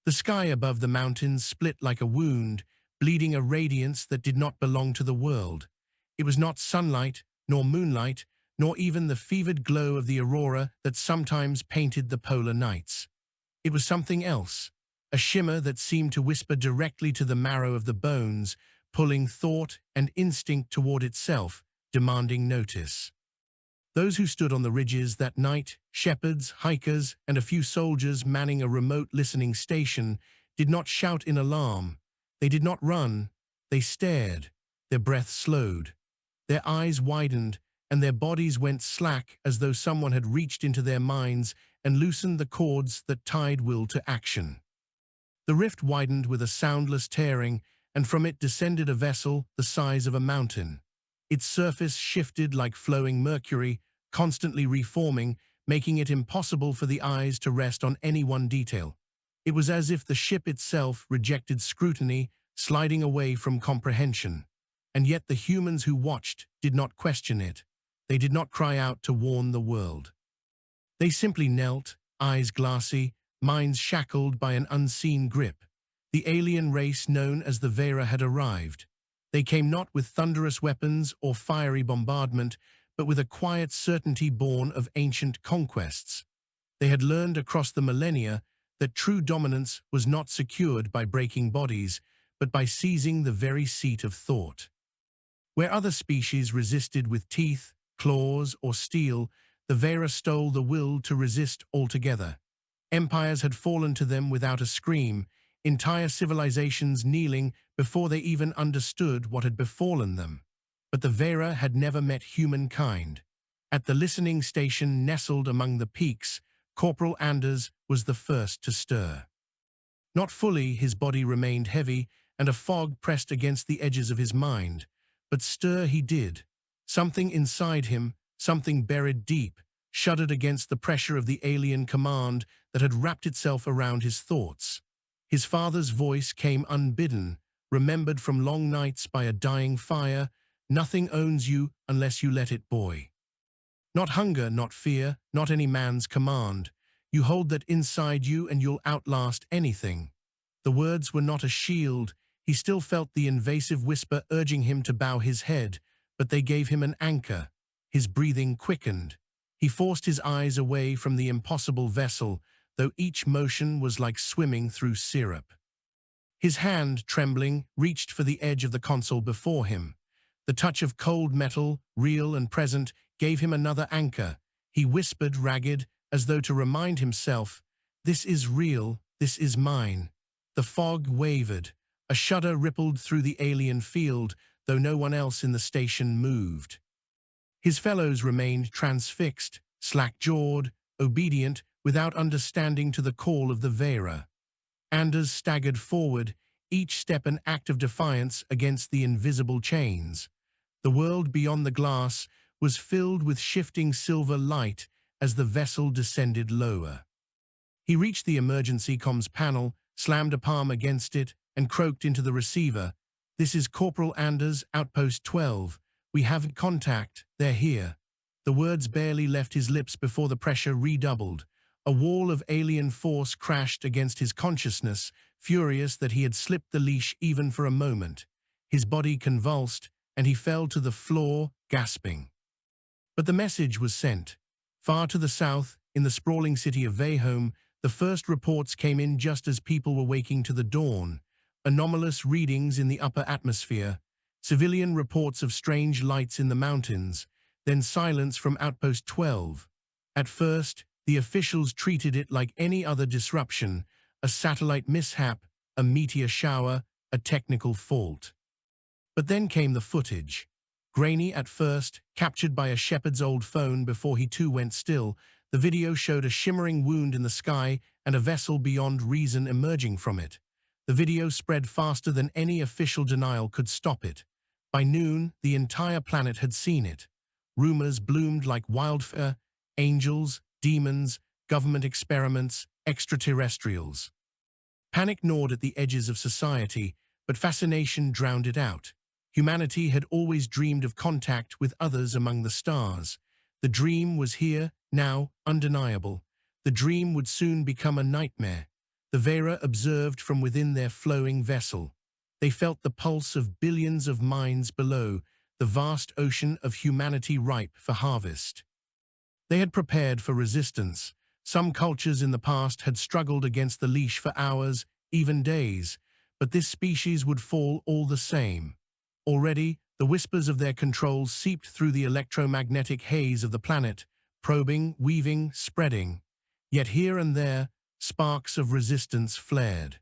The sky above the mountains split like a wound, bleeding a radiance that did not belong to the world. It was not sunlight, nor moonlight, nor even the fevered glow of the aurora that sometimes painted the polar nights. It was something else, a shimmer that seemed to whisper directly to the marrow of the bones, pulling thought and instinct toward itself, demanding notice. Those who stood on the ridges that night, shepherds, hikers, and a few soldiers manning a remote listening station, did not shout in alarm. They did not run. They stared. Their breath slowed. Their eyes widened, and their bodies went slack as though someone had reached into their minds and loosened the cords that tied will to action. The rift widened with a soundless tearing, and from it descended a vessel the size of a mountain. Its surface shifted like flowing mercury, constantly reforming, making it impossible for the eyes to rest on any one detail. It was as if the ship itself rejected scrutiny, sliding away from comprehension. And yet the humans who watched did not question it. They did not cry out to warn the world. They simply knelt, eyes glassy, minds shackled by an unseen grip. The alien race known as the Vera had arrived. They came not with thunderous weapons or fiery bombardment, but with a quiet certainty born of ancient conquests. They had learned across the millennia that true dominance was not secured by breaking bodies, but by seizing the very seat of thought. Where other species resisted with teeth, claws, or steel, the Vera stole the will to resist altogether. Empires had fallen to them without a scream, entire civilizations kneeling before they even understood what had befallen them. But the Vera had never met humankind. At the listening station nestled among the peaks, Corporal Anders was the first to stir. Not fully, his body remained heavy, and a fog pressed against the edges of his mind. But stir he did. Something inside him, something buried deep, shuddered against the pressure of the alien command that had wrapped itself around his thoughts. His father's voice came unbidden, remembered from long nights by a dying fire. Nothing owns you unless you let it, boy. Not hunger, not fear, not any man's command. You hold that inside you and you'll outlast anything. The words were not a shield. He still felt the invasive whisper urging him to bow his head, but they gave him an anchor. His breathing quickened. He forced his eyes away from the impossible vessel, though each motion was like swimming through syrup. His hand, trembling, reached for the edge of the console before him. The touch of cold metal, real and present, gave him another anchor. He whispered, ragged, as though to remind himself, "This is real, this is mine." The fog wavered. A shudder rippled through the alien field, though no one else in the station moved. His fellows remained transfixed, slack-jawed, obedient, without understanding to the call of the Vera. Anders staggered forward, each step an act of defiance against the invisible chains. The world beyond the glass was filled with shifting silver light as the vessel descended lower. He reached the emergency comms panel, slammed a palm against it, and croaked into the receiver. "This is Corporal Anders, Outpost 12. We have contact. They're here." The words barely left his lips before the pressure redoubled. A wall of alien force crashed against his consciousness, furious that he had slipped the leash even for a moment. His body convulsed, and he fell to the floor, gasping. But the message was sent. Far to the south, in the sprawling city of Vahome, the first reports came in just as people were waking to the dawn. Anomalous readings in the upper atmosphere, civilian reports of strange lights in the mountains, then silence from Outpost 12. At first, the officials treated it like any other disruption, a satellite mishap, a meteor shower, a technical fault. But then came the footage. Grainy at first, captured by a shepherd's old phone before he too went still, the video showed a shimmering wound in the sky and a vessel beyond reason emerging from it. The video spread faster than any official denial could stop it. By noon, the entire planet had seen it. Rumors bloomed like wildfire: angels, demons, government experiments, extraterrestrials. Panic gnawed at the edges of society, but fascination drowned it out. Humanity had always dreamed of contact with others among the stars. The dream was here, now, undeniable. The dream would soon become a nightmare. The the Vera observed from within their flowing vessel. They felt the pulse of billions of minds below, the vast ocean of humanity ripe for harvest. They had prepared for resistance. Some cultures in the past had struggled against the leash for hours, even days, but this species would fall all the same. Already, the whispers of their controls seeped through the electromagnetic haze of the planet, probing, weaving, spreading. Yet here and there, sparks of resistance flared.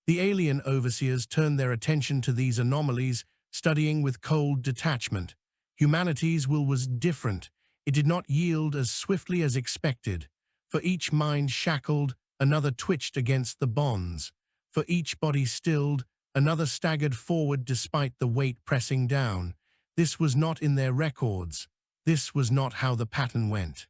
The alien overseers turned their attention to these anomalies, studying with cold detachment. Humanity's will was different. It did not yield as swiftly as expected. For each mind shackled, another twitched against the bonds. For each body stilled, another staggered forward despite the weight pressing down. This was not in their records. This was not how the pattern went.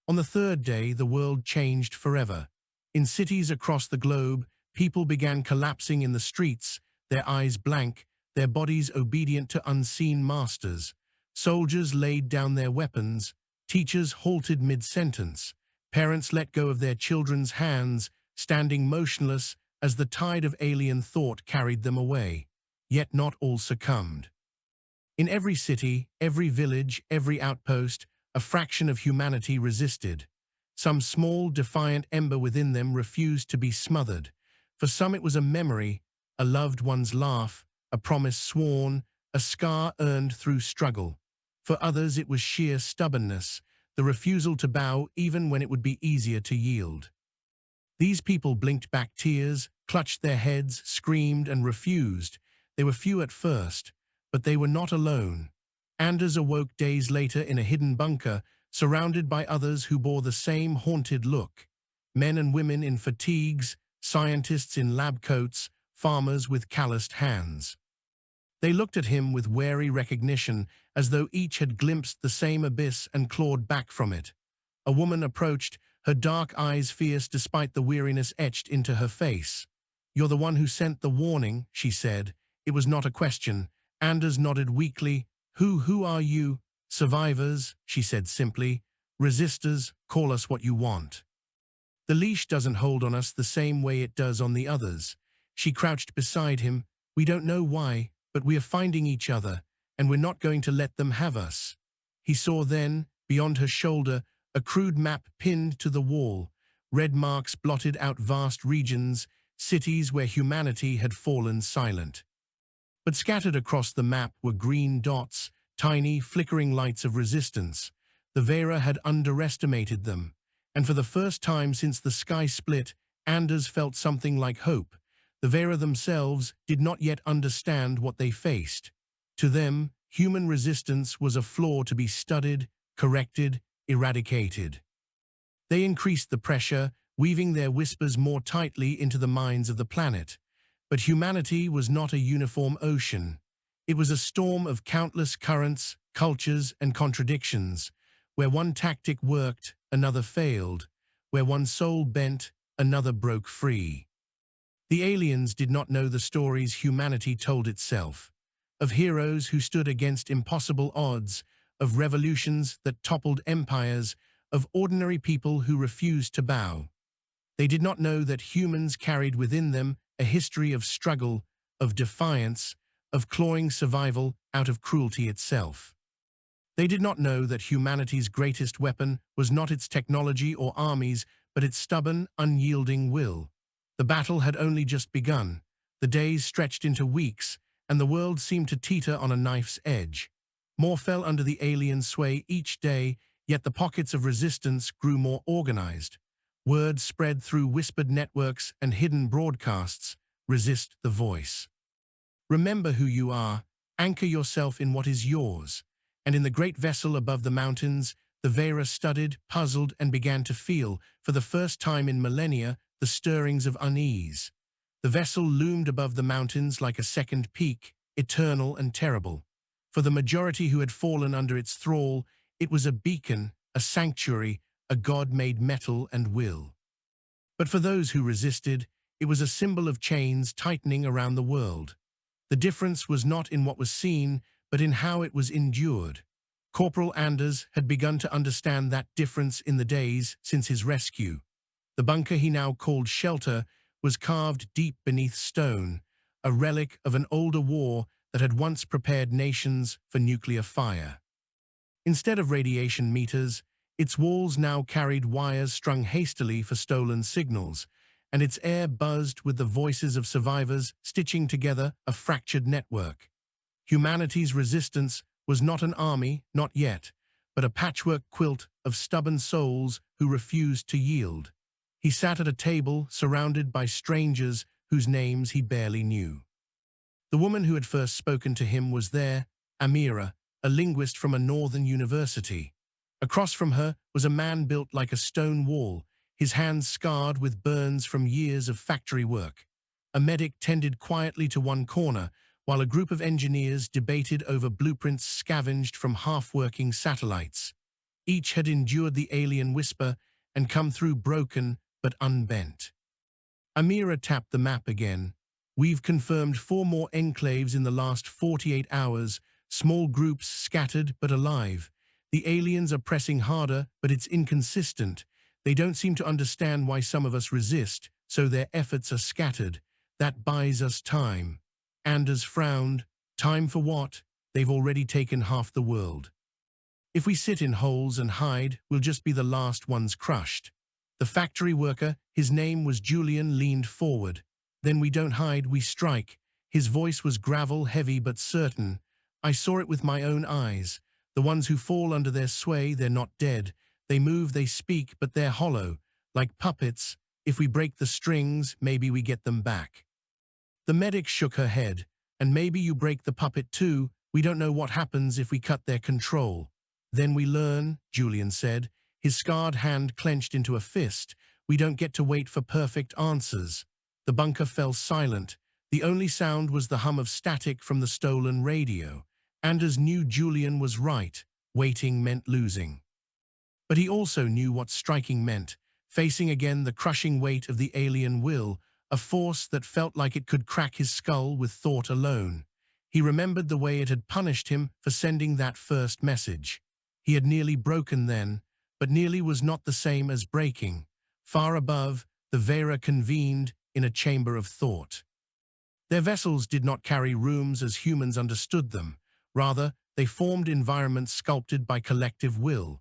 On the third day, the world changed forever. In cities across the globe, people began collapsing in the streets, their eyes blank, their bodies obedient to unseen masters. Soldiers laid down their weapons, teachers halted mid-sentence, parents let go of their children's hands, standing motionless as the tide of alien thought carried them away. Yet not all succumbed. In every city, every village, every outpost, a fraction of humanity resisted. Some small, defiant ember within them refused to be smothered. For some it was a memory, a loved one's laugh, a promise sworn, a scar earned through struggle. For others it was sheer stubbornness, the refusal to bow even when it would be easier to yield. These people blinked back tears, clutched their heads, screamed and refused. They were few at first, but they were not alone. Anders awoke days later in a hidden bunker, surrounded by others who bore the same haunted look. Men and women in fatigues, scientists in lab coats, farmers with calloused hands. They looked at him with wary recognition, as though each had glimpsed the same abyss and clawed back from it. A woman approached, her dark eyes fierce despite the weariness etched into her face. "You're the one who sent the warning," she said. It was not a question. Anders nodded weakly. Who are you?" "Survivors," she said simply. "Resistors, call us what you want. The leash doesn't hold on us the same way it does on the others." She crouched beside him. "We don't know why, but we are finding each other, and we're not going to let them have us." He saw then, beyond her shoulder, a crude map pinned to the wall. Red marks blotted out vast regions, cities where humanity had fallen silent. But scattered across the map were green dots, tiny, flickering lights of resistance. The Vera had underestimated them, and for the first time since the sky split, Anders felt something like hope. The Vera themselves did not yet understand what they faced. To them, human resistance was a flaw to be studied, corrected, eradicated. They increased the pressure, weaving their whispers more tightly into the minds of the planet. But humanity was not a uniform ocean. It was a storm of countless currents, cultures, and contradictions. Where one tactic worked, another failed. Where one soul bent, another broke free. The aliens did not know the stories humanity told itself. Of heroes who stood against impossible odds, of revolutions that toppled empires, of ordinary people who refused to bow. They did not know that humans carried within them a history of struggle, of defiance, of clawing survival out of cruelty itself. They did not know that humanity's greatest weapon was not its technology or armies, but its stubborn, unyielding will. The battle had only just begun. The days stretched into weeks, and the world seemed to teeter on a knife's edge. More fell under the alien sway each day, yet the pockets of resistance grew more organized. Word spread through whispered networks and hidden broadcasts. Resist the voice. Remember who you are, anchor yourself in what is yours. And in the great vessel above the mountains, the Vera studied, puzzled, and began to feel, for the first time in millennia, the stirrings of unease. The vessel loomed above the mountains like a second peak, eternal and terrible. For the majority who had fallen under its thrall, it was a beacon, a sanctuary, a god made metal and will. But for those who resisted, it was a symbol of chains tightening around the world. The difference was not in what was seen, but in how it was endured. Corporal Anders had begun to understand that difference in the days since his rescue. The bunker he now called shelter was carved deep beneath stone, a relic of an older war that had once prepared nations for nuclear fire. Instead of radiation meters, its walls now carried wires strung hastily for stolen signals, and its air buzzed with the voices of survivors stitching together a fractured network. Humanity's resistance was not an army, not yet, but a patchwork quilt of stubborn souls who refused to yield. He sat at a table surrounded by strangers whose names he barely knew. The woman who had first spoken to him was there, Amira, a linguist from a northern university. Across from her was a man built like a stone wall, his hands scarred with burns from years of factory work. A medic tended quietly to one corner, while a group of engineers debated over blueprints scavenged from half-working satellites. Each had endured the alien whisper and come through broken but unbent. Amira tapped the map again. We've confirmed 4 more enclaves in the last 48 hours, small groups scattered but alive. The aliens are pressing harder, but it's inconsistent. They don't seem to understand why some of us resist, so their efforts are scattered. That buys us time. Anders frowned. Time for what? They've already taken half the world. If we sit in holes and hide, we'll just be the last ones crushed. The factory worker, his name was Julian, leaned forward. Then we don't hide, we strike. His voice was gravel, heavy but certain. I saw it with my own eyes. The ones who fall under their sway, they're not dead. They move, they speak, but they're hollow. Like puppets, if we break the strings, maybe we get them back. The medic shook her head. And maybe you break the puppet too. We don't know what happens if we cut their control. Then we learn, Julian said, his scarred hand clenched into a fist. We don't get to wait for perfect answers. The bunker fell silent. The only sound was the hum of static from the stolen radio. Anders knew Julian was right. Waiting meant losing. But he also knew what striking meant, facing again the crushing weight of the alien will, a force that felt like it could crack his skull with thought alone. He remembered the way it had punished him for sending that first message. He had nearly broken then, but nearly was not the same as breaking. Far above, the Vera convened in a chamber of thought. Their vessels did not carry rooms as humans understood them. Rather, they formed environments sculpted by collective will.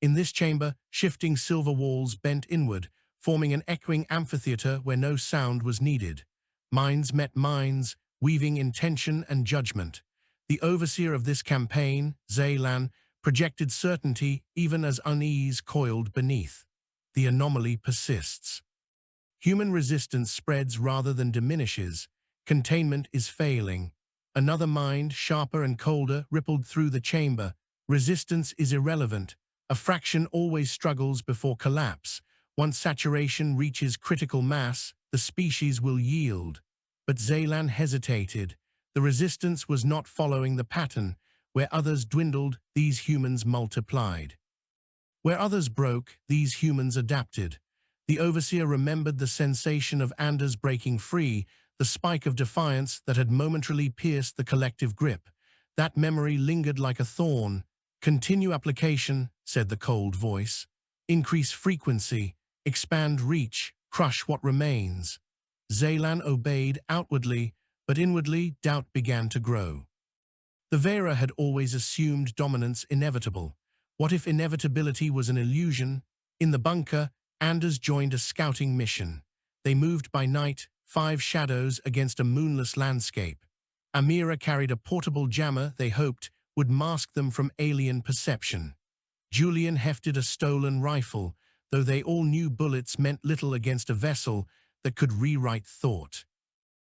In this chamber, shifting silver walls bent inward, forming an echoing amphitheater where no sound was needed. Minds met minds, weaving intention and judgment. The overseer of this campaign, Zaylan, projected certainty even as unease coiled beneath. The anomaly persists. Human resistance spreads rather than diminishes. Containment is failing. Another mind, sharper and colder, rippled through the chamber. Resistance is irrelevant. A fraction always struggles before collapse. Once saturation reaches critical mass, the species will yield. But Zaylan hesitated. The resistance was not following the pattern. Where others dwindled, these humans multiplied. Where others broke, these humans adapted. The overseer remembered the sensation of Anders breaking free, the spike of defiance that had momentarily pierced the collective grip. That memory lingered like a thorn. Continue application, said the cold voice. Increase frequency, expand reach, crush what remains. Zaylan obeyed outwardly, but inwardly doubt began to grow. The Vera had always assumed dominance inevitable. What if inevitability was an illusion? In the bunker, Anders joined a scouting mission. They moved by night, 5 shadows against a moonless landscape. Amira carried a portable jammer they hoped would mask them from alien perception. Julian hefted a stolen rifle, though they all knew bullets meant little against a vessel that could rewrite thought.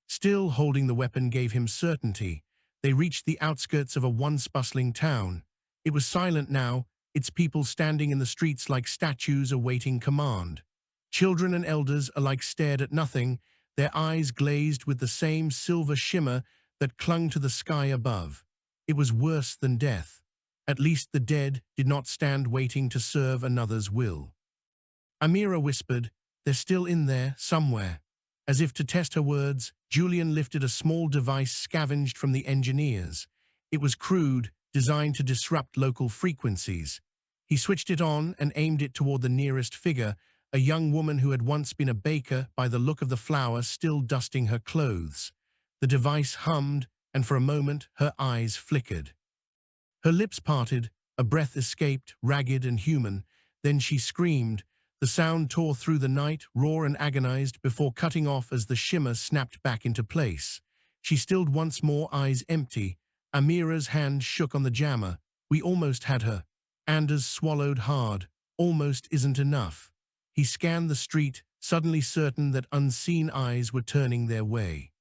Still holding the weapon gave him certainty. They reached the outskirts of a once bustling town. It was silent now, its people standing in the streets like statues awaiting command. Children and elders alike stared at nothing, their eyes glazed with the same silver shimmer that clung to the sky above. It was worse than death. At least the dead did not stand waiting to serve another's will. Amira whispered, "They're still in there, somewhere." As if to test her words, Julian lifted a small device scavenged from the engineers. It was crude, designed to disrupt local frequencies. He switched it on and aimed it toward the nearest figure, a young woman who had once been a baker by the look of the flour still dusting her clothes. The device hummed, and for a moment her eyes flickered. Her lips parted, a breath escaped, ragged and human. Then she screamed. The sound tore through the night, raw and agonized, before cutting off as the shimmer snapped back into place. She stilled once more, eyes empty. Amira's hand shook on the jammer. We almost had her. Anders swallowed hard. Almost isn't enough. He scanned the street, suddenly certain that unseen eyes were turning their way.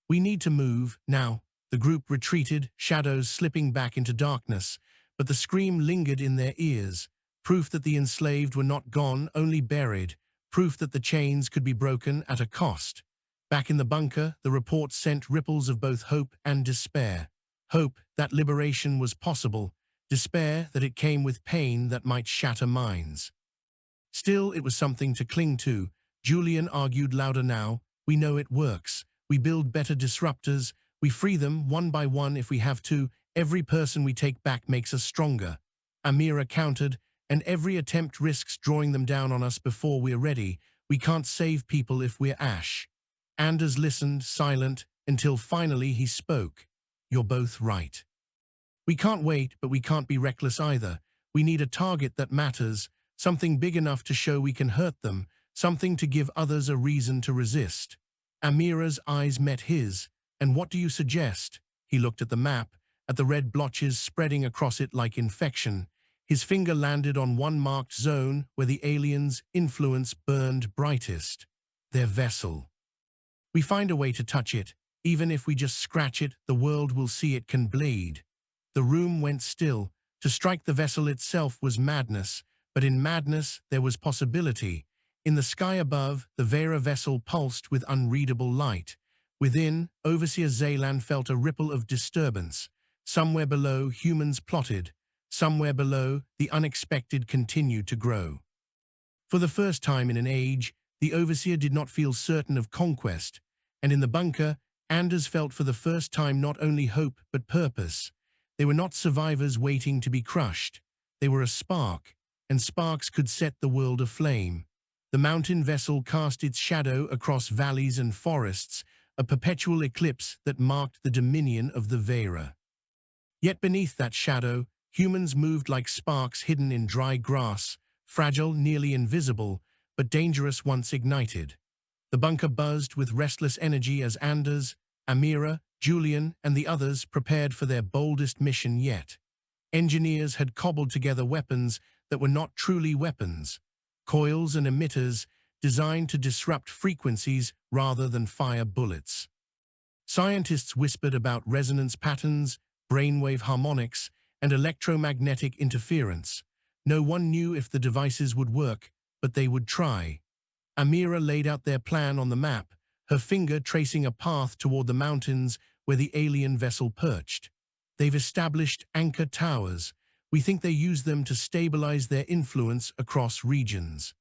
We need to move, now. The group retreated, shadows slipping back into darkness, but the scream lingered in their ears. Proof that the enslaved were not gone, only buried. Proof that the chains could be broken at a cost. Back in the bunker, the report sent ripples of both hope and despair. Hope that liberation was possible. Despair that it came with pain that might shatter minds. Still, it was something to cling to. Julian argued louder now. We know it works. We build better disruptors. We free them one by one if we have to. Every person we take back makes us stronger. Amira countered, and every attempt risks drawing them down on us before we're ready. We can't save people if we're ash. Anders listened, silent, until finally he spoke. You're both right. We can't wait, but we can't be reckless either. We need a target that matters, something big enough to show we can hurt them, something to give others a reason to resist. Amira's eyes met his. And what do you suggest? He looked at the map, at the red blotches spreading across it like infection. His finger landed on one marked zone where the aliens' influence burned brightest. Their vessel. We find a way to touch it. Even if we just scratch it, the world will see it can bleed. The room went still. To strike the vessel itself was madness, but in madness there was possibility. In the sky above, the Vera vessel pulsed with unreadable light. Within, Overseer Zaylan felt a ripple of disturbance. Somewhere below, humans plotted. Somewhere below, the unexpected continued to grow. For the first time in an age, the Overseer did not feel certain of conquest, and in the bunker, Anders felt for the first time not only hope but purpose. They were not survivors waiting to be crushed. They were a spark, and sparks could set the world aflame. The mountain vessel cast its shadow across valleys and forests, a perpetual eclipse that marked the dominion of the Vera. Yet beneath that shadow, humans moved like sparks hidden in dry grass, fragile, nearly invisible, but dangerous once ignited. The bunker buzzed with restless energy as Anders, Amira, Julian, and the others prepared for their boldest mission yet. Engineers had cobbled together weapons that were not truly weapons, coils and emitters designed to disrupt frequencies rather than fire bullets. Scientists whispered about resonance patterns, brainwave harmonics, and electromagnetic interference. No one knew if the devices would work, but they would try. Amira laid out their plan on the map, her finger tracing a path toward the mountains where the alien vessel perched. They've established anchor towers. We think they use them to stabilize their influence across regions.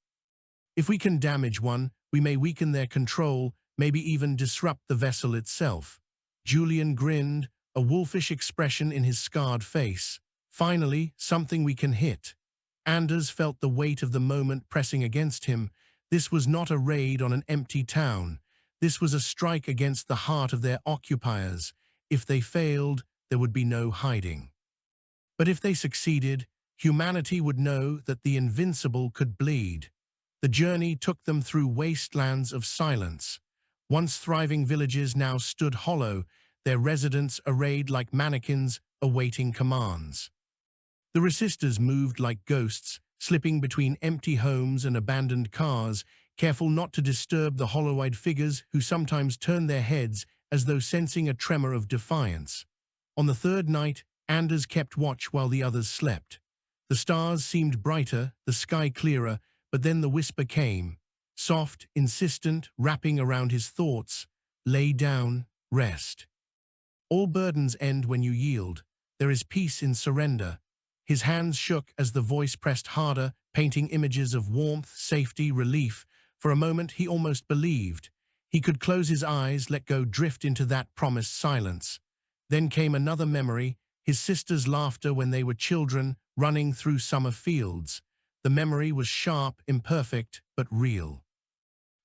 If we can damage one, we may weaken their control, maybe even disrupt the vessel itself. Julian grinned, a wolfish expression in his scarred face. Finally, something we can hit. Anders felt the weight of the moment pressing against him. This was not a raid on an empty town. This was a strike against the heart of their occupiers. If they failed, there would be no hiding. But if they succeeded, humanity would know that the invincible could bleed. The journey took them through wastelands of silence. Once thriving villages now stood hollow, their residents arrayed like mannequins, awaiting commands. The resistors moved like ghosts, slipping between empty homes and abandoned cars, careful not to disturb the hollow-eyed figures who sometimes turned their heads as though sensing a tremor of defiance. On the third night, Anders kept watch while the others slept. The stars seemed brighter, the sky clearer, but then the whisper came, soft, insistent, wrapping around his thoughts. Lay down, rest. All burdens end when you yield. There is peace in surrender. His hands shook as the voice pressed harder, painting images of warmth, safety, relief. For a moment he almost believed. He could close his eyes, let go, drift into that promised silence. Then came another memory, his sister's laughter when they were children, running through summer fields. The memory was sharp, imperfect, but real.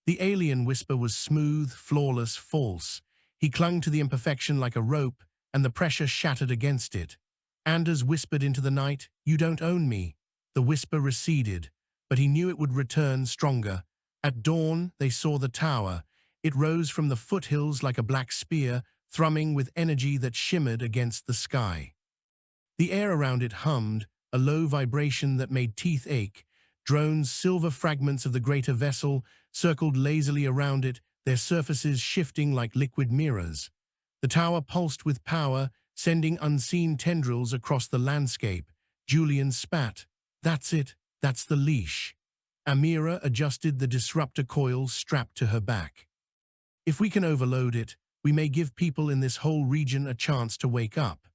The alien whisper was smooth, flawless, false. He clung to the imperfection like a rope, and the pressure shattered against it. Anders whispered into the night, "You don't own me." The whisper receded, but he knew it would return stronger. At dawn, they saw the tower. It rose from the foothills like a black spear, thrumming with energy that shimmered against the sky. The air around it hummed, a low vibration that made teeth ache. Drones, silver fragments of the greater vessel, circled lazily around it, their surfaces shifting like liquid mirrors. The tower pulsed with power, sending unseen tendrils across the landscape. Julian spat. "That's it. That's the leash." Amira adjusted the disruptor coils strapped to her back. "If we can overload it, we may give people in this whole region a chance to wake up."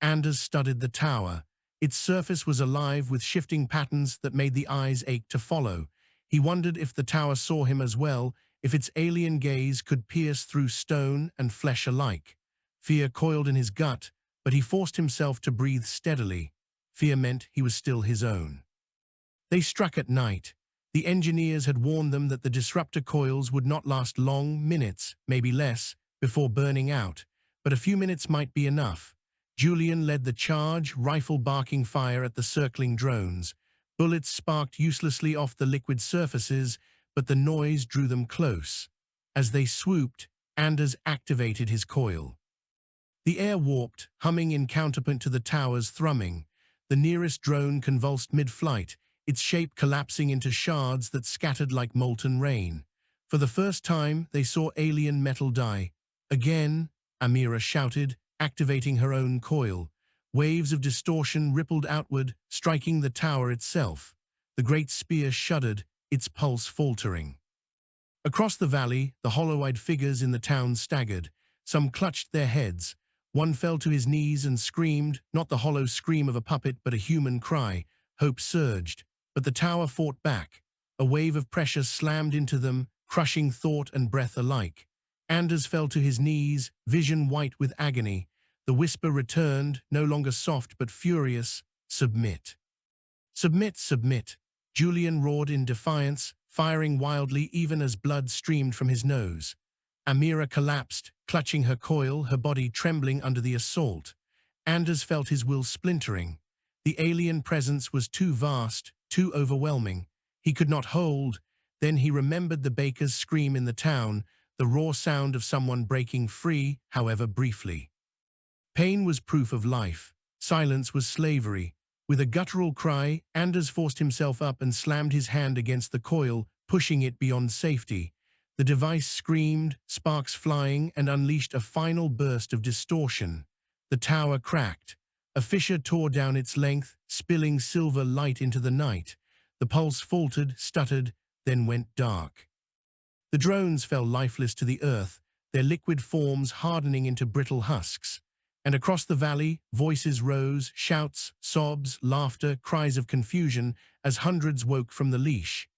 Anders studied the tower. Its surface was alive with shifting patterns that made the eyes ache to follow. He wondered if the tower saw him as well, if its alien gaze could pierce through stone and flesh alike. Fear coiled in his gut, but he forced himself to breathe steadily. Fear meant he was still his own. They struck at night. The engineers had warned them that the disruptor coils would not last long, minutes, maybe less, before burning out, but a few minutes might be enough. Julian led the charge, rifle barking fire at the circling drones. Bullets sparked uselessly off the liquid surfaces, but the noise drew them close. As they swooped, Anders activated his coil. The air warped, humming in counterpoint to the tower's thrumming. The nearest drone convulsed mid-flight, its shape collapsing into shards that scattered like molten rain. For the first time, they saw alien metal die. "Again," Amira shouted, activating her own coil. Waves of distortion rippled outward, striking the tower itself. The great spear shuddered, its pulse faltering. Across the valley, the hollow-eyed figures in the town staggered. Some clutched their heads. One fell to his knees and screamed, not the hollow scream of a puppet but a human cry. Hope surged, but the tower fought back. A wave of pressure slammed into them, crushing thought and breath alike. Anders fell to his knees, vision white with agony. The whisper returned, no longer soft but furious, "Submit." "Submit, submit." Julian roared in defiance, firing wildly even as blood streamed from his nose. Amira collapsed, clutching her coil, her body trembling under the assault. Anders felt his will splintering. The alien presence was too vast, too overwhelming. He could not hold. Then he remembered the baker's scream in the town, the raw sound of someone breaking free, however briefly. Pain was proof of life. Silence was slavery. With a guttural cry, Anders forced himself up and slammed his hand against the coil, pushing it beyond safety. The device screamed, sparks flying, and unleashed a final burst of distortion. The tower cracked. A fissure tore down its length, spilling silver light into the night. The pulse faltered, stuttered, then went dark. The drones fell lifeless to the earth, their liquid forms hardening into brittle husks. And across the valley, voices rose, shouts, sobs, laughter, cries of confusion, as hundreds woke from the leash.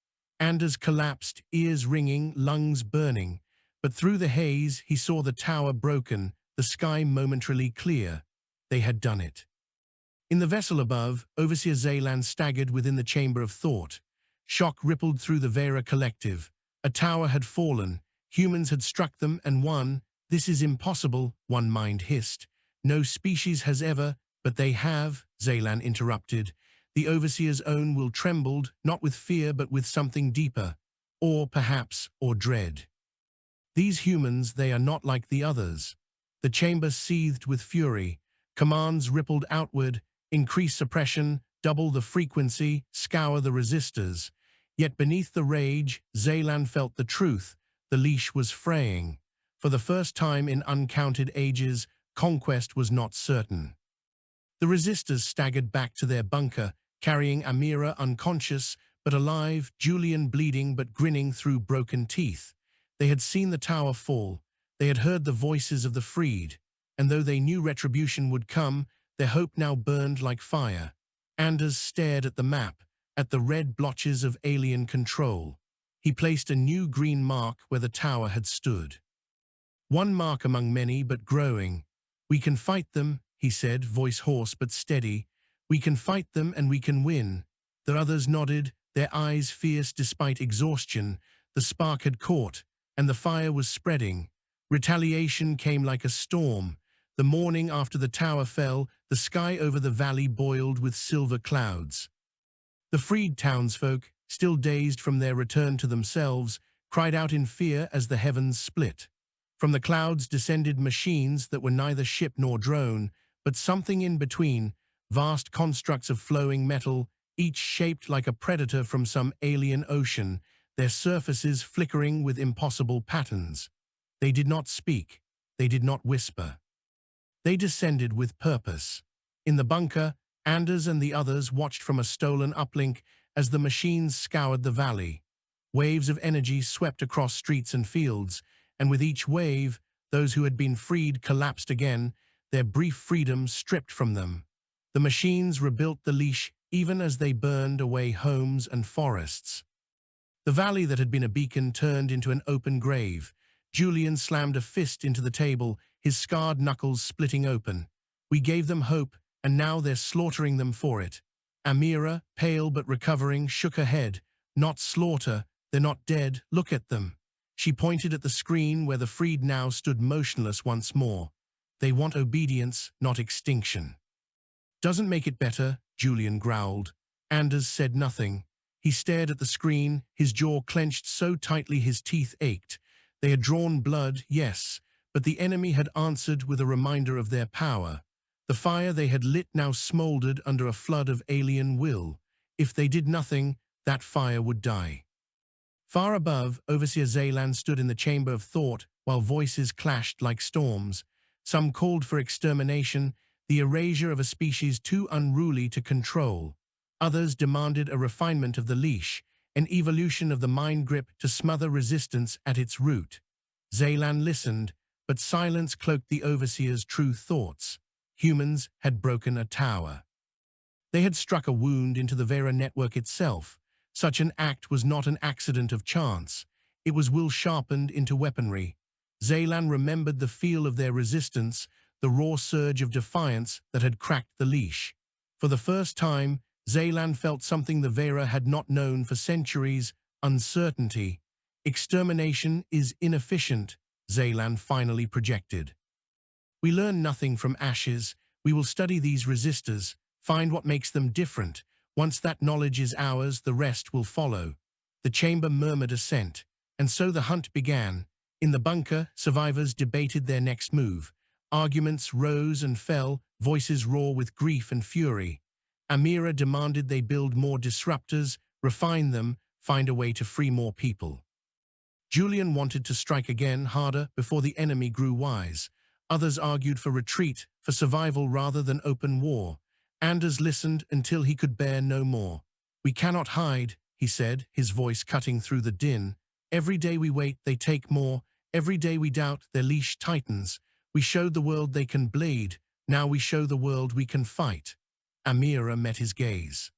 Anders collapsed, ears ringing, lungs burning. But through the haze, he saw the tower broken, the sky momentarily clear. They had done it. In the vessel above, Overseer Zaylan staggered within the chamber of thought. Shock rippled through the Vera collective. A tower had fallen. Humans had struck them and won. "This is impossible," one mind hissed. "No species has ever," "But they have," Zaylan interrupted. The Overseer's own will trembled, not with fear but with something deeper. Or dread. "These humans, they are not like the others." The chamber seethed with fury. Commands rippled outward, increase suppression, double the frequency, scour the resistors. Yet beneath the rage, Zaylan felt the truth. The leash was fraying. For the first time in uncounted ages, conquest was not certain. The resistors staggered back to their bunker, carrying Amira unconscious but alive, Julian bleeding but grinning through broken teeth. They had seen the tower fall. They had heard the voices of the freed. And though they knew retribution would come, their hope now burned like fire. Anders stared at the map, at the red blotches of alien control. He placed a new green mark where the tower had stood. One mark among many, but growing. "We can fight them," he said, voice hoarse but steady. "We can fight them and we can win." The others nodded, their eyes fierce despite exhaustion. The spark had caught, and the fire was spreading. Retaliation came like a storm. The morning after the tower fell, the sky over the valley boiled with silver clouds. The freed townsfolk, still dazed from their return to themselves, cried out in fear as the heavens split. From the clouds descended machines that were neither ship nor drone, but something in between, vast constructs of flowing metal, each shaped like a predator from some alien ocean, their surfaces flickering with impossible patterns. They did not speak. They did not whisper. They descended with purpose. In the bunker, Anders and the others watched from a stolen uplink as the machines scoured the valley. Waves of energy swept across streets and fields, and with each wave, those who had been freed collapsed again, their brief freedom stripped from them. The machines rebuilt the leash even as they burned away homes and forests. The valley that had been a beacon turned into an open grave. Julian slammed a fist into the table, his scarred knuckles splitting open. We gave them hope, and now they're slaughtering them for it. Amira, pale but recovering, shook her head. Not slaughter, they're not dead, look at them. She pointed at the screen where the freed now stood motionless once more. They want obedience, not extinction. Doesn't make it better, Julian growled. Anders said nothing. He stared at the screen, his jaw clenched so tightly his teeth ached. They had drawn blood, yes, but the enemy had answered with a reminder of their power. The fire they had lit now smoldered under a flood of alien will. If they did nothing, that fire would die. Far above, Overseer Zaylan stood in the chamber of thought while voices clashed like storms. Some called for extermination, the erasure of a species too unruly to control. Others demanded a refinement of the leash, an evolution of the mind grip to smother resistance at its root. Zaylan listened, but silence cloaked the Overseer's true thoughts. Humans had broken a tower. They had struck a wound into the Vera network itself. Such an act was not an accident of chance. It was will sharpened into weaponry. Zaylan remembered the feel of their resistance, the raw surge of defiance that had cracked the leash. For the first time, Zaylan felt something the Vera had not known for centuries: uncertainty. Extermination is inefficient, Zaylan finally projected. We learn nothing from ashes. We will study these resistors, find what makes them different. Once that knowledge is ours, the rest will follow. The chamber murmured assent, and so the hunt began. In the bunker, survivors debated their next move. Arguments rose and fell, voices raw with grief and fury. Amira demanded they build more disruptors, refine them, find a way to free more people. Julian wanted to strike again, harder, before the enemy grew wise. Others argued for retreat, for survival rather than open war. Anders listened until he could bear no more. We cannot hide, he said, his voice cutting through the din. Every day we wait, they take more. Every day we doubt, their leash tightens. We showed the world they can bleed. Now we show the world we can fight. Amira met his gaze.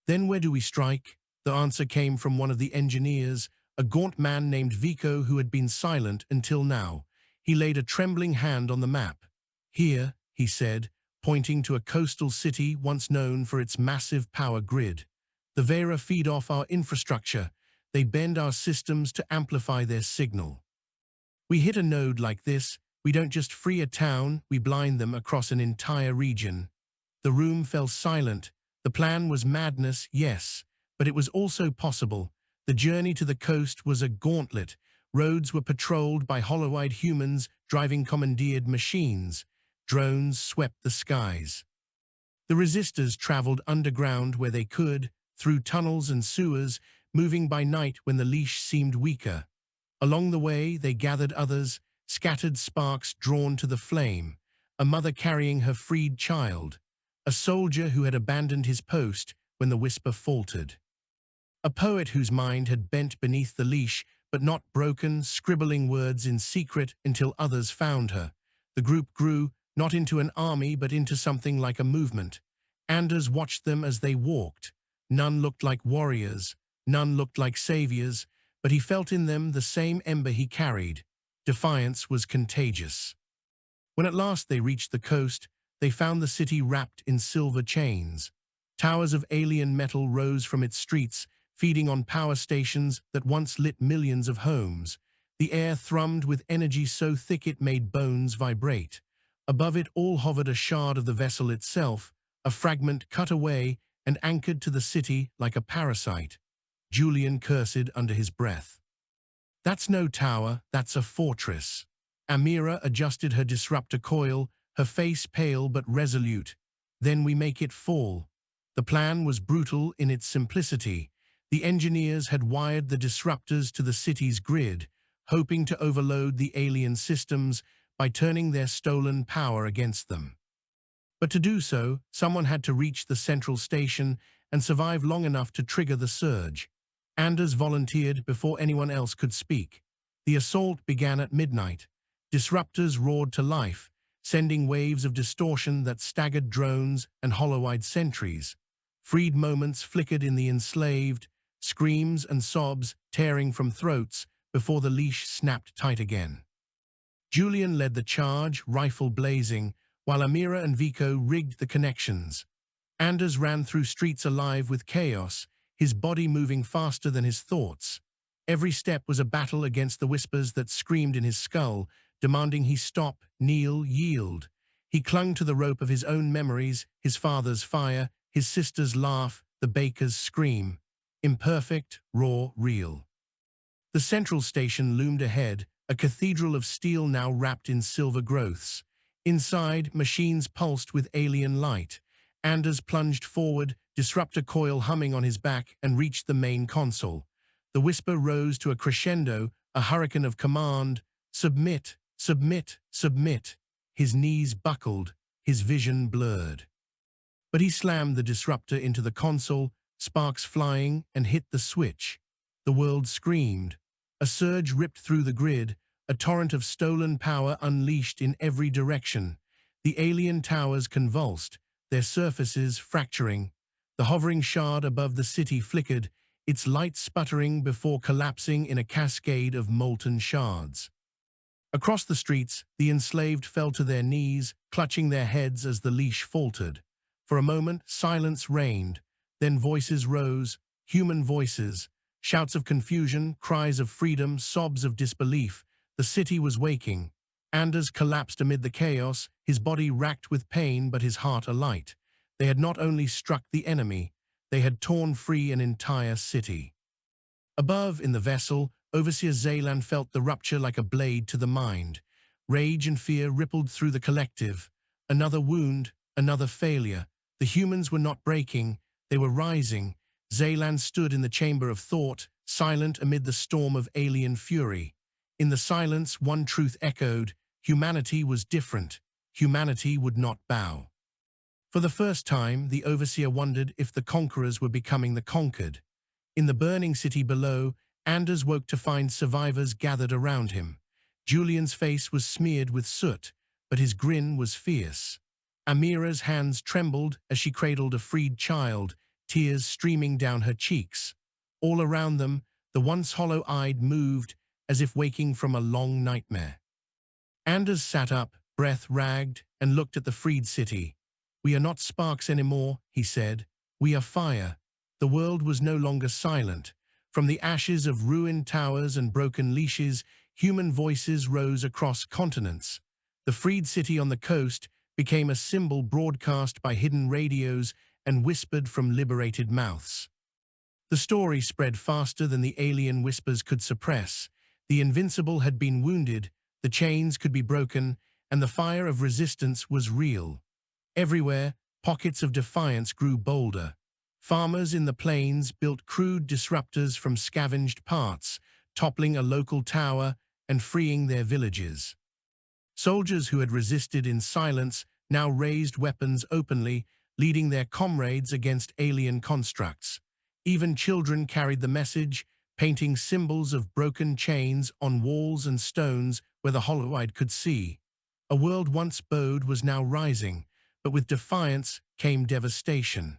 Then where do we strike? The answer came from one of the engineers, a gaunt man named Vico who had been silent until now. He laid a trembling hand on the map. Here, he said, pointing to a coastal city once known for its massive power grid. The Vera feed off our infrastructure. They bend our systems to amplify their signal. We hit a node like this, we don't just free a town, we blind them across an entire region. The room fell silent. The plan was madness, yes, but it was also possible. The journey to the coast was a gauntlet. Roads were patrolled by hollow-eyed humans driving commandeered machines. Drones swept the skies. The resistors traveled underground where they could, through tunnels and sewers, moving by night when the leash seemed weaker. Along the way, they gathered others, scattered sparks drawn to the flame, a mother carrying her freed child, a soldier who had abandoned his post when the whisper faltered, a poet whose mind had bent beneath the leash but not broken, scribbling words in secret until others found her. The group grew, not into an army but into something like a movement. Anders watched them as they walked. None looked like warriors, none looked like saviors, but he felt in them the same ember he carried. Defiance was contagious. When at last they reached the coast, they found the city wrapped in silver chains. Towers of alien metal rose from its streets, feeding on power stations that once lit millions of homes. The air thrummed with energy so thick it made bones vibrate. Above it all hovered a shard of the vessel itself, a fragment cut away and anchored to the city like a parasite. Julian cursed under his breath. That's no tower, that's a fortress. Amira adjusted her disruptor coil, her face pale but resolute. Then we make it fall. The plan was brutal in its simplicity. The engineers had wired the disruptors to the city's grid, hoping to overload the alien systems by turning their stolen power against them. But to do so, someone had to reach the central station and survive long enough to trigger the surge. Anders volunteered before anyone else could speak. The assault began at midnight. Disruptors roared to life, sending waves of distortion that staggered drones and hollow-eyed sentries. Freed moments flickered in the enslaved, screams and sobs tearing from throats before the leash snapped tight again. Julian led the charge, rifle blazing, while Amira and Vico rigged the connections. Anders ran through streets alive with chaos, his body moving faster than his thoughts. Every step was a battle against the whispers that screamed in his skull, demanding he stop, kneel, yield. He clung to the rope of his own memories, his father's fire, his sister's laugh, the baker's scream. Imperfect, raw, real. The central station loomed ahead, a cathedral of steel now wrapped in silver growths. Inside, machines pulsed with alien light. Anders plunged forward, disruptor coil humming on his back, and reached the main console. The whisper rose to a crescendo, a hurricane of command. Submit, submit, submit. His knees buckled, his vision blurred. But he slammed the disruptor into the console, sparks flying, and hit the switch. The world screamed. A surge ripped through the grid, a torrent of stolen power unleashed in every direction. The alien towers convulsed, their surfaces fracturing. The hovering shard above the city flickered, its light sputtering before collapsing in a cascade of molten shards. Across the streets, the enslaved fell to their knees, clutching their heads as the leash faltered. For a moment, silence reigned. Then voices rose, human voices, shouts of confusion, cries of freedom, sobs of disbelief. The city was waking. Anders collapsed amid the chaos, his body racked with pain but his heart alight. They had not only struck the enemy, they had torn free an entire city. Above, in the vessel, Overseer Zaylan felt the rupture like a blade to the mind. Rage and fear rippled through the collective. Another wound, another failure. The humans were not breaking, they were rising. Zaylan stood in the chamber of thought, silent amid the storm of alien fury. In the silence, one truth echoed: humanity was different. Humanity would not bow. For the first time, the Overseer wondered if the conquerors were becoming the conquered. In the burning city below, Anders woke to find survivors gathered around him. Julian's face was smeared with soot, but his grin was fierce. Amira's hands trembled as she cradled a freed child, tears streaming down her cheeks. All around them, the once hollow-eyed moved, as if waking from a long nightmare. Anders sat up, breath ragged, and looked at the freed city. "We are not sparks anymore," he said. "We are fire." The world was no longer silent. From the ashes of ruined towers and broken leashes, human voices rose across continents. The freed city on the coast became a symbol broadcast by hidden radios and whispered from liberated mouths. The story spread faster than the alien whispers could suppress. The invincible had been wounded, the chains could be broken, and the fire of resistance was real. Everywhere, pockets of defiance grew bolder. Farmers in the plains built crude disruptors from scavenged parts, toppling a local tower and freeing their villages. Soldiers who had resisted in silence now raised weapons openly, leading their comrades against alien constructs. Even children carried the message, painting symbols of broken chains on walls and stones where the hollow-eyed could see. A world once bowed was now rising, but with defiance came devastation.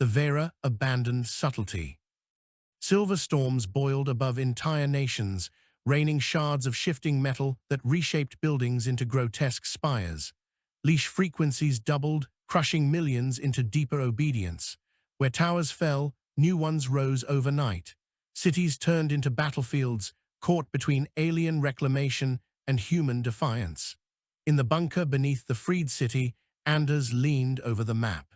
The Vera abandoned subtlety. Silver storms boiled above entire nations, raining shards of shifting metal that reshaped buildings into grotesque spires. Leash frequencies doubled, crushing millions into deeper obedience. Where towers fell, new ones rose overnight. Cities turned into battlefields, caught between alien reclamation and human defiance. In the bunker beneath the freed city, Anders leaned over the map.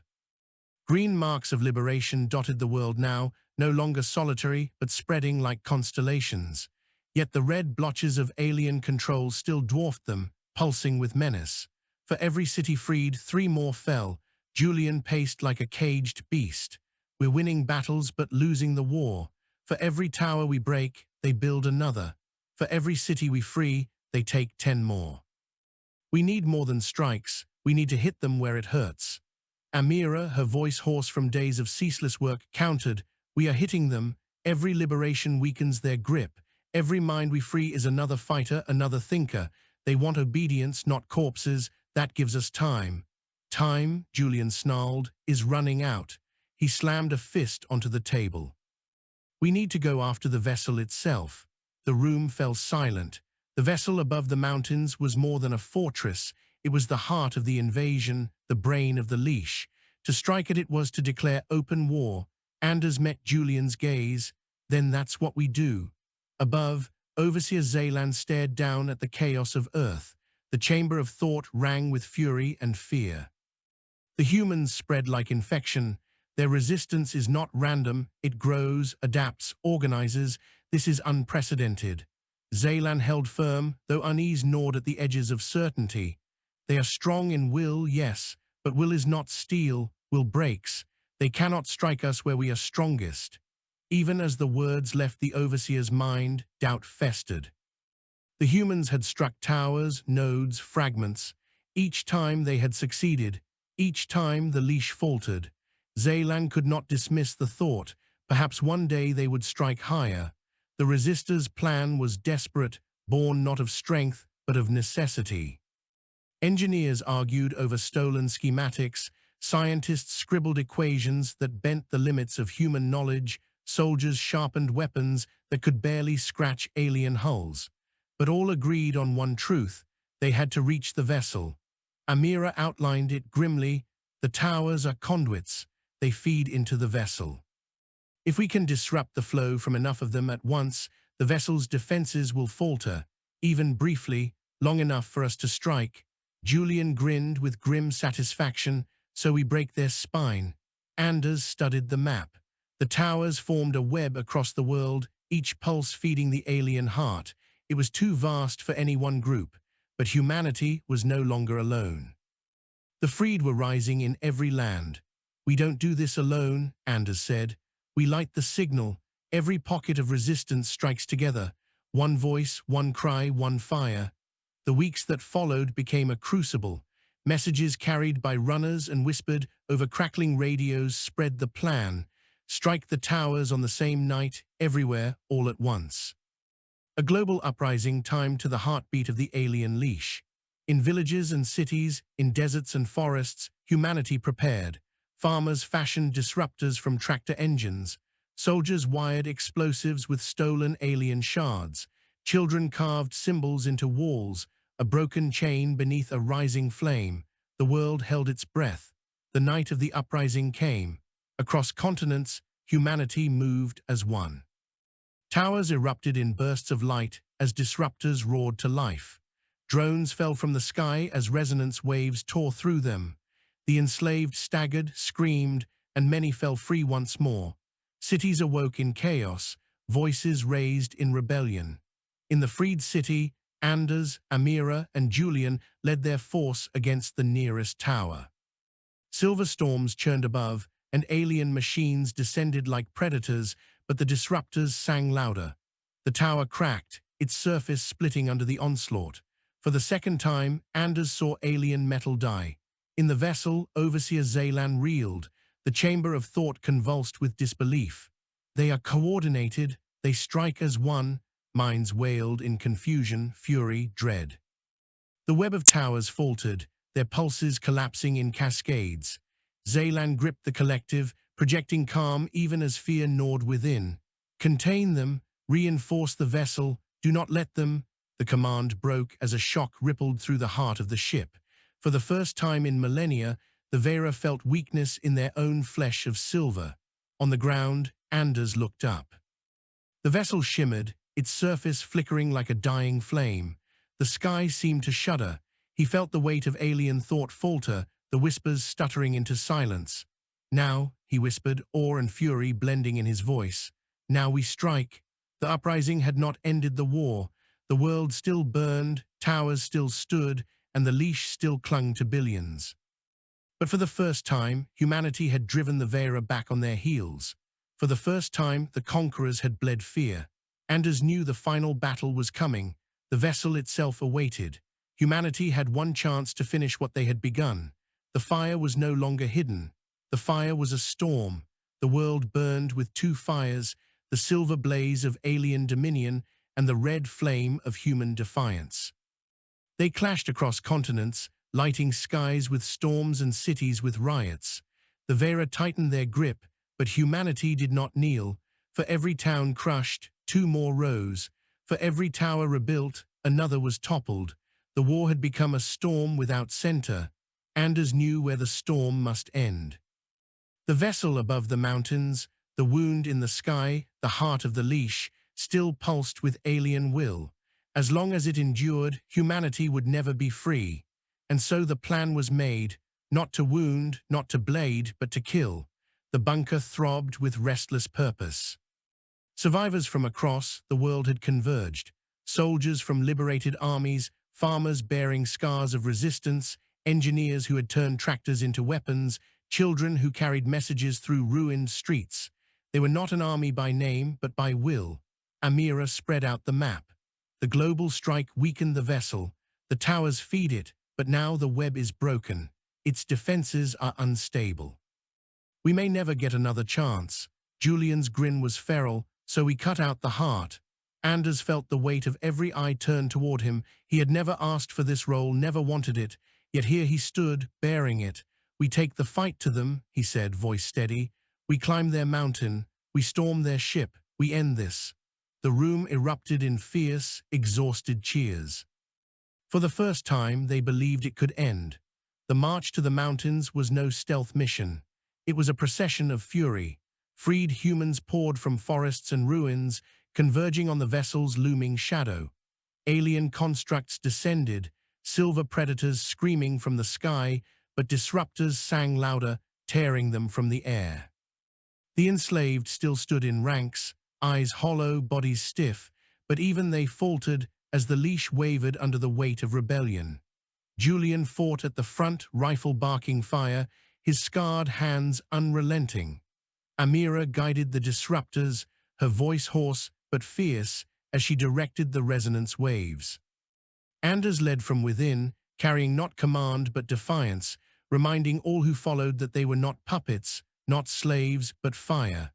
Green marks of liberation dotted the world now, no longer solitary but spreading like constellations. Yet the red blotches of alien control still dwarfed them, pulsing with menace. For every city freed, 3 more fell. Julian paced like a caged beast. We're winning battles but losing the war. For every tower we break, they build another. For every city we free, they take 10 more. We need more than strikes. We need to hit them where it hurts. Amira, her voice hoarse from days of ceaseless work, countered, "We are hitting them. Every liberation weakens their grip. Every mind we free is another fighter, another thinker. They want obedience, not corpses. That gives us time." "Time," Julian snarled, "is running out." He slammed a fist onto the table. "We need to go after the vessel itself." The room fell silent. The vessel above the mountains was more than a fortress. It was the heart of the invasion, the brain of the leash. To strike at it was to declare open war. Anders met Julian's gaze. "Then that's what we do." Above, Overseer Zaylan stared down at the chaos of Earth. The chamber of thought rang with fury and fear. The humans spread like infection. Their resistance is not random. It grows, adapts, organizes. This is unprecedented. Zaylan held firm, though unease gnawed at the edges of certainty. They are strong in will, yes, but will is not steel, will breaks. They cannot strike us where we are strongest. Even as the words left the Overseer's mind, doubt festered. The humans had struck towers, nodes, fragments. Each time they had succeeded. Each time the leash faltered. Zaylan could not dismiss the thought. Perhaps one day they would strike higher. The resistors' plan was desperate, born not of strength, but of necessity. Engineers argued over stolen schematics. Scientists scribbled equations that bent the limits of human knowledge. Soldiers sharpened weapons that could barely scratch alien hulls. But all agreed on one truth: they had to reach the vessel. Amira outlined it grimly. The towers are conduits. They feed into the vessel. If we can disrupt the flow from enough of them at once, the vessel's defenses will falter, even briefly, long enough for us to strike. Julian grinned with grim satisfaction. "So we break their spine." Anders studied the map. The towers formed a web across the world, each pulse feeding the alien heart. It was too vast for any one group, but humanity was no longer alone. The freed were rising in every land. "We don't do this alone," Anders said. "We light the signal. Every pocket of resistance strikes together. One voice, one cry, one fire." The weeks that followed became a crucible. Messages carried by runners and whispered over crackling radios spread the plan. Strike the towers on the same night, everywhere, all at once. A global uprising timed to the heartbeat of the alien leash. In villages and cities, in deserts and forests, humanity prepared. Farmers fashioned disruptors from tractor engines. Soldiers wired explosives with stolen alien shards. Children carved symbols into walls, a broken chain beneath a rising flame. The world held its breath. The night of the uprising came. Across continents, humanity moved as one. Towers erupted in bursts of light as disruptors roared to life. Drones fell from the sky as resonance waves tore through them. The enslaved staggered, screamed, and many fell free once more. Cities awoke in chaos, voices raised in rebellion. In the freed city, Anders, Amira, and Julian led their force against the nearest tower. Silver storms churned above, and alien machines descended like predators, but the disruptors sang louder. The tower cracked, its surface splitting under the onslaught. For the second time, Anders saw alien metal die. In the vessel, Overseer Zaylan reeled. The chamber of thought convulsed with disbelief. "They are coordinated, they strike as one," minds wailed in confusion, fury, dread. The web of towers faltered, their pulses collapsing in cascades. Zaylan gripped the collective, projecting calm even as fear gnawed within. "Contain them, reinforce the vessel, do not let them." The command broke as a shock rippled through the heart of the ship. For the first time in millennia, The Vera felt weakness in their own flesh of silver. On the ground, Anders looked up. The vessel shimmered, its surface flickering like a dying flame. The sky seemed to shudder. He felt the weight of alien thought falter, the whispers stuttering into silence. "Now," he whispered, awe and fury blending in his voice. "Now we strike." The uprising had not ended the war. The world still burned, towers still stood, and the leash still clung to billions. But for the first time, humanity had driven the Vera back on their heels. For the first time, the conquerors had bled fear. Anders knew the final battle was coming. The vessel itself awaited. Humanity had one chance to finish what they had begun. The fire was no longer hidden. The fire was a storm. The world burned with two fires, the silver blaze of alien dominion and the red flame of human defiance. They clashed across continents, lighting skies with storms and cities with riots. The Vera tightened their grip, but humanity did not kneel. For every town crushed, two more rose. For every tower rebuilt, another was toppled. The war had become a storm without center. Anders knew where the storm must end. The vessel above the mountains, the wound in the sky, the heart of the leash, still pulsed with alien will. As long as it endured, humanity would never be free. And so the plan was made, not to wound, not to blade, but to kill. The bunker throbbed with restless purpose. Survivors from across the world had converged. Soldiers from liberated armies, farmers bearing scars of resistance, engineers who had turned tractors into weapons, children who carried messages through ruined streets. They were not an army by name, but by will. Amira spread out the map. The global strike weakened the vessel. The towers feed it, but now the web is broken. Its defenses are unstable. "We may never get another chance." Julian's grin was feral, so he cut out the heart. Anders felt the weight of every eye turned toward him. He had never asked for this role, never wanted it, yet here he stood, bearing it. "We take the fight to them," he said, voice steady. "We climb their mountain. We storm their ship. We end this." The room erupted in fierce, exhausted cheers. For the first time, they believed it could end. The march to the mountains was no stealth mission. It was a procession of fury. Freed humans poured from forests and ruins, converging on the vessel's looming shadow. Alien constructs descended, silver predators screaming from the sky, but disruptors sang louder, tearing them from the air. The enslaved still stood in ranks, eyes hollow, bodies stiff, but even they faltered as the leash wavered under the weight of rebellion. Julian fought at the front, rifle barking fire, his scarred hands unrelenting. Amira guided the disruptors, her voice hoarse but fierce as she directed the resonance waves. Anders led from within, carrying not command but defiance, reminding all who followed that they were not puppets, not slaves, but fire.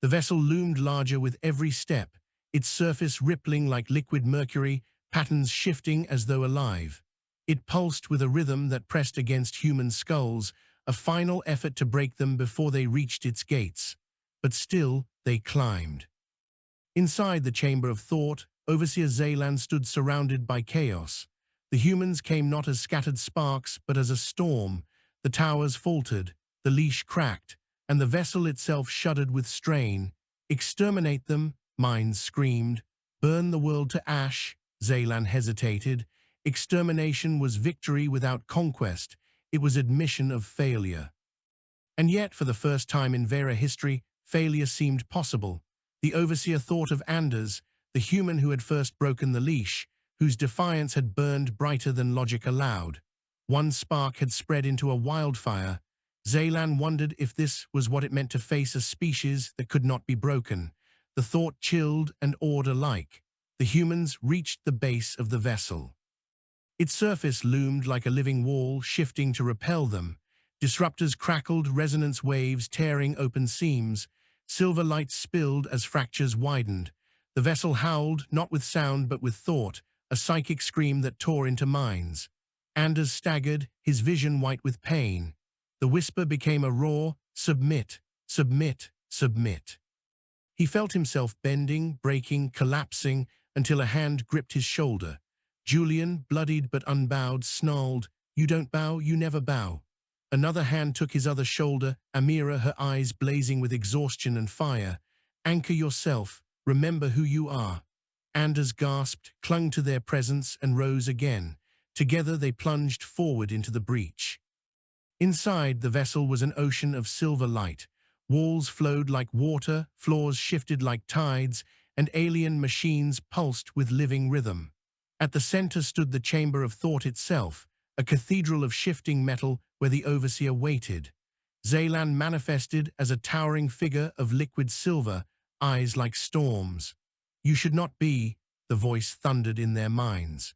The vessel loomed larger with every step, its surface rippling like liquid mercury, patterns shifting as though alive. It pulsed with a rhythm that pressed against human skulls, a final effort to break them before they reached its gates. But still, they climbed. Inside the chamber of thought, Overseer Zaylan stood surrounded by chaos. The humans came not as scattered sparks, but as a storm. The towers faltered, the leash cracked, and the vessel itself shuddered with strain. "Exterminate them," minds screamed. "Burn the world to ash," Zaylan hesitated. Extermination was victory without conquest. It was admission of failure. And yet, for the first time in Vera history, failure seemed possible. The Overseer thought of Anders, the human who had first broken the leash, whose defiance had burned brighter than logic allowed. One spark had spread into a wildfire. Zaylan wondered if this was what it meant to face a species that could not be broken. The thought chilled and awed alike. The humans reached the base of the vessel. Its surface loomed like a living wall, shifting to repel them. Disruptors crackled, resonance waves tearing open seams. Silver light spilled as fractures widened. The vessel howled, not with sound but with thought, a psychic scream that tore into minds. Anders staggered, his vision white with pain. The whisper became a roar, "Submit, submit, submit." He felt himself bending, breaking, collapsing, until a hand gripped his shoulder. Julian, bloodied but unbowed, snarled, "You don't bow, you never bow." Another hand took his other shoulder. Amira, her eyes blazing with exhaustion and fire. Anchor yourself. Remember who you are. Anders gasped, clung to their presence, and rose again. Together they plunged forward into the breach. Inside, the vessel was an ocean of silver light. Walls flowed like water, floors shifted like tides, and alien machines pulsed with living rhythm. At the center stood the chamber of thought itself, a cathedral of shifting metal where the overseer waited. Zaylan manifested as a towering figure of liquid silver, eyes like storms. You should not be, the voice thundered in their minds.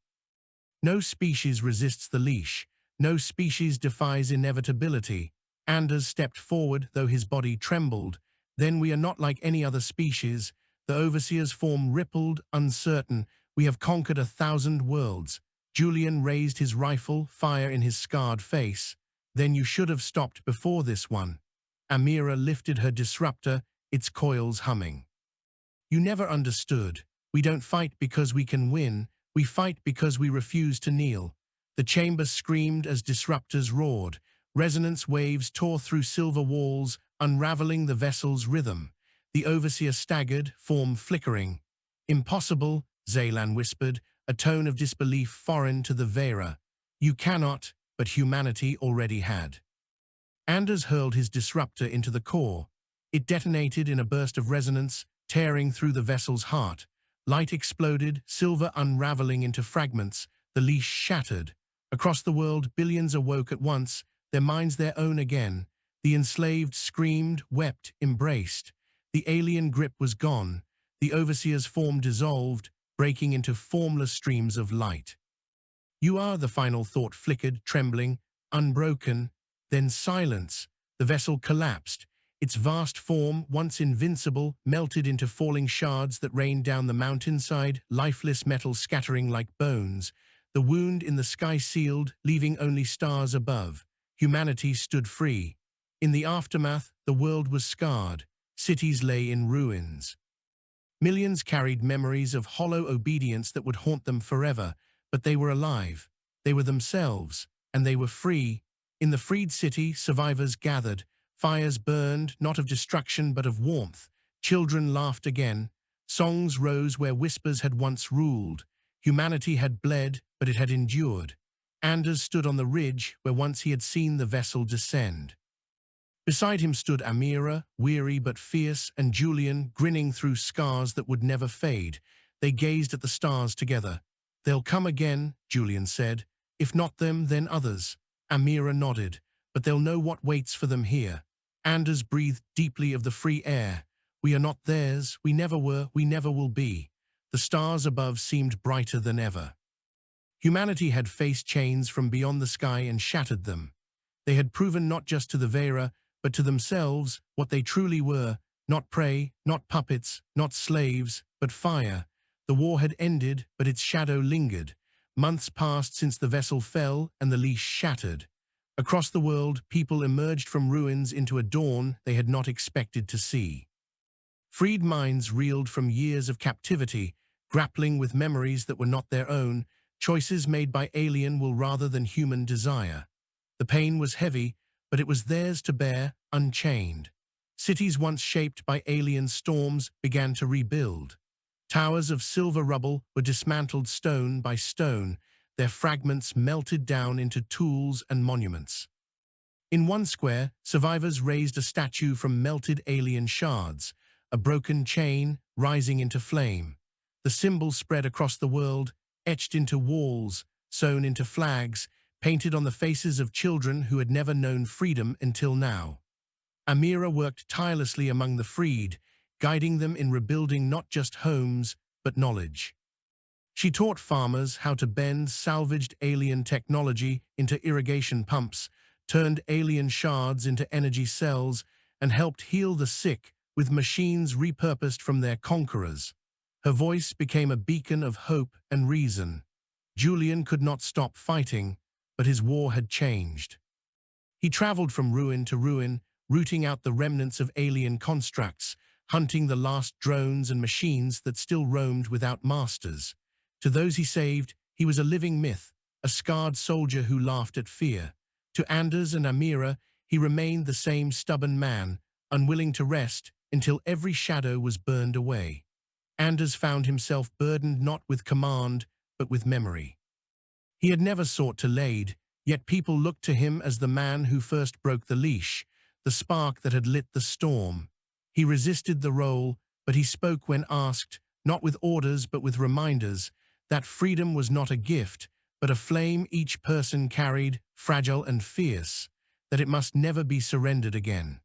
No species resists the leash. No species defies inevitability. Anders stepped forward, though his body trembled. Then we are not like any other species. The overseer's form rippled, uncertain. We have conquered 1,000 worlds. Julian raised his rifle, fire in his scarred face. Then you should have stopped before this one. Amira lifted her disruptor, its coils humming. You never understood. We don't fight because we can win. We fight because we refuse to kneel. The chamber screamed as disruptors roared. Resonance waves tore through silver walls, unraveling the vessel's rhythm. The overseer staggered, form flickering. Impossible, Zaylan whispered, a tone of disbelief foreign to the Vera. You cannot, but humanity already had. Anders hurled his disruptor into the core. It detonated in a burst of resonance, tearing through the vessel's heart. Light exploded, silver unraveling into fragments. The leash shattered. Across the world, billions awoke at once, their minds their own again. The enslaved screamed, wept, embraced. The alien grip was gone. The overseer's form dissolved, breaking into formless streams of light. You are, the final thought flickered, trembling, unbroken. Then silence. The vessel collapsed. Its vast form, once invincible, melted into falling shards that rained down the mountainside, lifeless metal scattering like bones. The wound in the sky sealed, leaving only stars above. Humanity stood free. In the aftermath, the world was scarred. Cities lay in ruins. Millions carried memories of hollow obedience that would haunt them forever, but they were alive. They were themselves, and they were free. In the freed city, survivors gathered. Fires burned, not of destruction but of warmth. Children laughed again. Songs rose where whispers had once ruled. Humanity had bled, but it had endured. Anders stood on the ridge where once he had seen the vessel descend. Beside him stood Amira, weary but fierce, and Julian, grinning through scars that would never fade. They gazed at the stars together. They'll come again, Julian said. If not them, then others. Amira nodded. But they'll know what waits for them here. Anders breathed deeply of the free air. We are not theirs, we never were, we never will be. The stars above seemed brighter than ever. Humanity had faced chains from beyond the sky and shattered them. They had proven not just to the Vera, but to themselves what they truly were, not prey, not puppets, not slaves, but fire. The war had ended, but its shadow lingered. Months passed since the vessel fell and the leash shattered. Across the world, people emerged from ruins into a dawn they had not expected to see. Freed minds reeled from years of captivity, grappling with memories that were not their own, choices made by alien will rather than human desire. The pain was heavy, but it was theirs to bear, unchained. Cities once shaped by alien storms began to rebuild. Towers of silver rubble were dismantled stone by stone, their fragments melted down into tools and monuments. In one square, survivors raised a statue from melted alien shards, a broken chain rising into flame. The symbol spread across the world, etched into walls, sewn into flags, painted on the faces of children who had never known freedom until now. Amira worked tirelessly among the freed, guiding them in rebuilding not just homes, but knowledge. She taught farmers how to bend salvaged alien technology into irrigation pumps, turned alien shards into energy cells, and helped heal the sick with machines repurposed from their conquerors. Her voice became a beacon of hope and reason. Julian could not stop fighting, but his war had changed. He traveled from ruin to ruin, rooting out the remnants of alien constructs, hunting the last drones and machines that still roamed without masters. To those he saved, he was a living myth, a scarred soldier who laughed at fear. To Anders and Amira, he remained the same stubborn man, unwilling to rest until every shadow was burned away. Anders found himself burdened not with command, but with memory. He had never sought to lead, yet people looked to him as the man who first broke the leash, the spark that had lit the storm. He resisted the role, but he spoke when asked, not with orders but with reminders, that freedom was not a gift, but a flame each person carried, fragile and fierce, that it must never be surrendered again.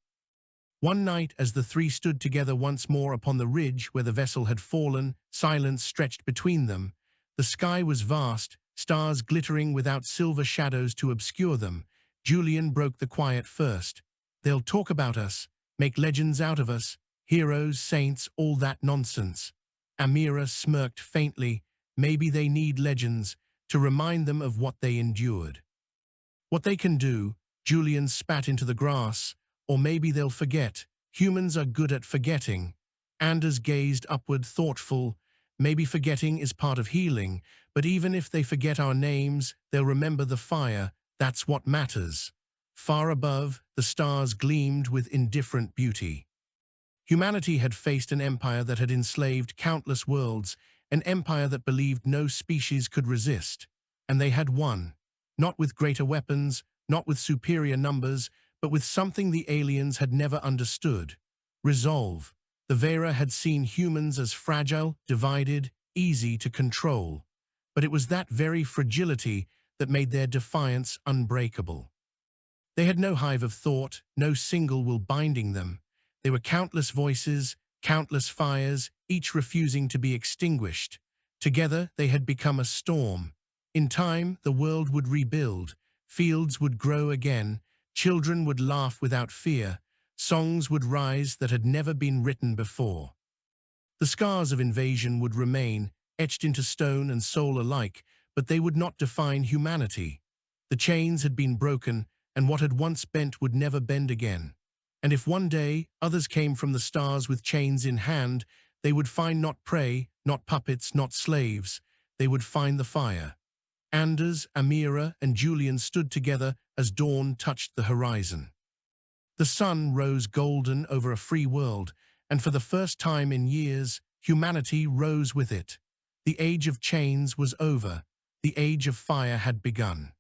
One night, as the three stood together once more upon the ridge where the vessel had fallen, silence stretched between them. The sky was vast, stars glittering without silver shadows to obscure them. Julian broke the quiet first. "They'll talk about us, make legends out of us, heroes, saints, all that nonsense." Amira smirked faintly. "Maybe they need legends to remind them of what they endured. What they can do." Julian spat into the grass. "Or maybe they'll forget. Humans are good at forgetting." Anders gazed upward, thoughtful. "Maybe forgetting is part of healing, but even if they forget our names, they'll remember the fire. That's what matters." Far above, the stars gleamed with indifferent beauty. Humanity had faced an empire that had enslaved countless worlds, an empire that believed no species could resist. And they had won. Not with greater weapons, not with superior numbers, but with something the aliens had never understood: resolve. The Vera had seen humans as fragile, divided, easy to control. But it was that very fragility that made their defiance unbreakable. They had no hive of thought, no single will binding them. They were countless voices, countless fires, each refusing to be extinguished. Together they had become a storm. In time, the world would rebuild, fields would grow again, children would laugh without fear, songs would rise that had never been written before. The scars of invasion would remain, etched into stone and soul alike, but they would not define humanity. The chains had been broken, and what had once bent would never bend again. And if one day others came from the stars with chains in hand, they would find not prey, not puppets, not slaves. They would find the fire. Anders, Amira, and Julian stood together as dawn touched the horizon. The sun rose golden over a free world, and for the first time in years, humanity rose with it. The age of chains was over. The age of fire had begun.